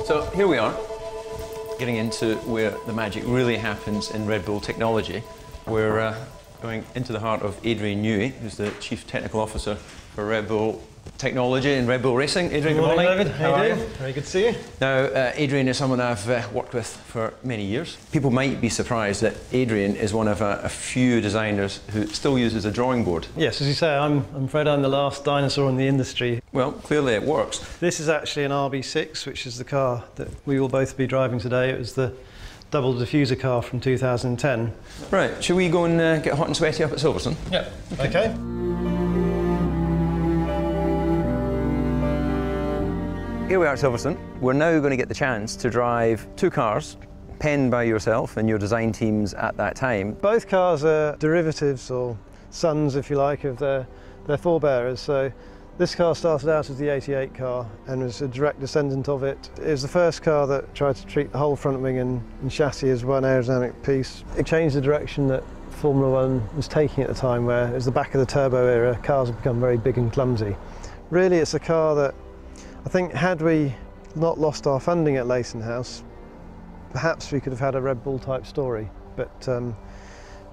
So here we are, getting into where the magic really happens in Red Bull technology. We're going into the heart of Adrian Newey, who's the Chief Technical Officer for Red Bull Technology and Red Bull Racing. Adrian, good morning. David. How are you doing? Very good to see you. Now, Adrian is someone I've worked with for many years. People might be surprised that Adrian is one of a few designers who still uses a drawing board. Yes, as you say, I'm afraid I'm the last dinosaur in the industry. Well, clearly it works. This is actually an RB6, which is the car that we will both be driving today. It was the double diffuser car from 2010. Right, shall we go and get hot and sweaty up at Silverstone? Yeah. Okay. Here we are at Silverstone. We're now going to get the chance to drive two cars penned by yourself and your design teams at that time. Both cars are derivatives, or sons, if you like, of their forebearers. So this car started out as the 88 car and was a direct descendant of it. It was the first car that tried to treat the whole front wing and chassis as one aerodynamic piece. It changed the direction that Formula One was taking at the time, where it was the back of the turbo era, cars had become very big and clumsy. Really, it's a car that I think, had we not lost our funding at Leyton House, perhaps we could have had a Red Bull type story. But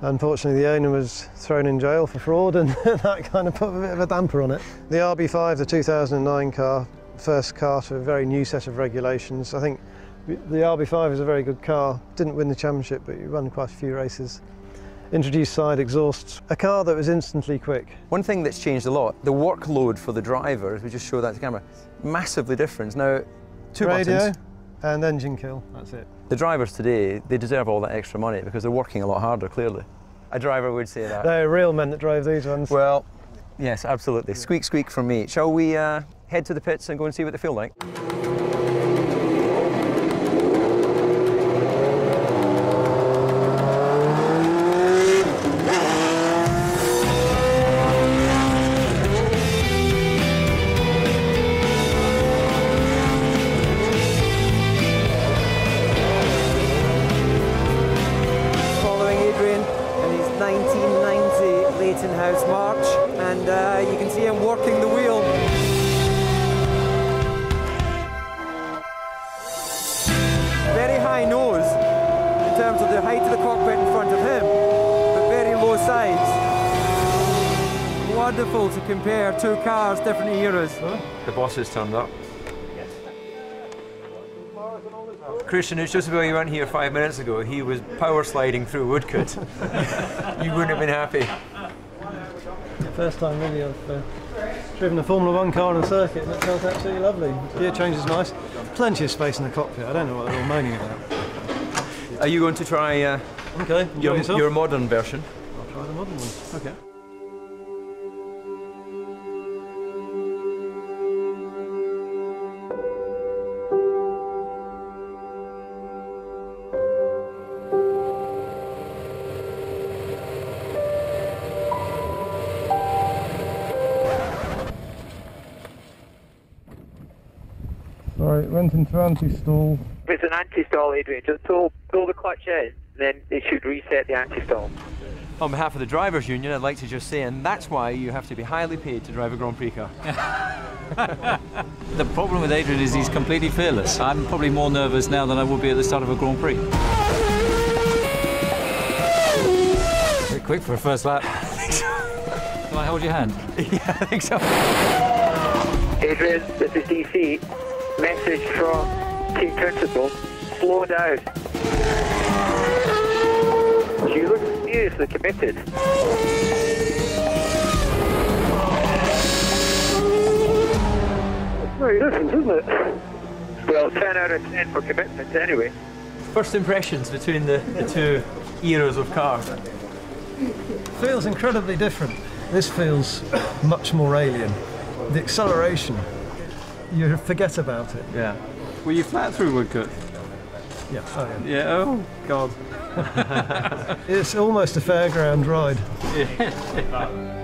unfortunately, the owner was thrown in jail for fraud, and that kind of put a bit of a damper on it. The RB5, the 2009 car, first car to a very new set of regulations. I think the RB5 is a very good car. Didn't win the championship, but you won quite a few races. Introduced side exhausts, a car that was instantly quick. One thing that's changed a lot, the workload for the driver, as we just showed that to camera, massively different. Now, two radio buttons. And engine kill, that's it. The drivers today, they deserve all that extra money because they're working a lot harder, clearly. A driver would say that. They're real men that drove these ones. Well, yes, absolutely. Squeak, squeak from me. Shall we head to the pits and go and see what they feel like? You can see him working the wheel. Very high nose in terms of the height of the cockpit in front of him, but very low sides. Wonderful to compare two cars, different eras. The boss has turned up. Christian, it's just about you weren't here 5 minutes ago. He was power sliding through Woodcote. You wouldn't have been happy. First time really I've driven a Formula One car on a circuit, and it felt absolutely lovely. Gear change is nice. Plenty of space in the cockpit. I don't know what they're all moaning about. Are you going to try okay, your modern version? I'll try the modern one. Okay. Sorry, it went into anti-stall. It's an anti-stall, Adrian. Just pull the clutch in, then it should reset the anti-stall. On behalf of the Drivers' Union, I'd like to just say, and that's why you have to be highly paid to drive a Grand Prix car. The problem with Adrian is he's completely fearless. I'm probably more nervous now than I would be at the start of a Grand Prix. Very quick for a first lap. I think so. Can I hold your hand? Yeah, I think so. Adrian, this is DC. Message from team principal, slow down. You look seriously committed. It's very different, isn't it? Well, 10 out of 10 for commitment anyway. First impressions between the two eras of cars. Feels incredibly different. This feels much more alien. The acceleration, you forget about it. Yeah. Were you flat through Woodcote? Yeah, oh yeah. Yeah, oh God. It's almost a fairground ride. Yeah.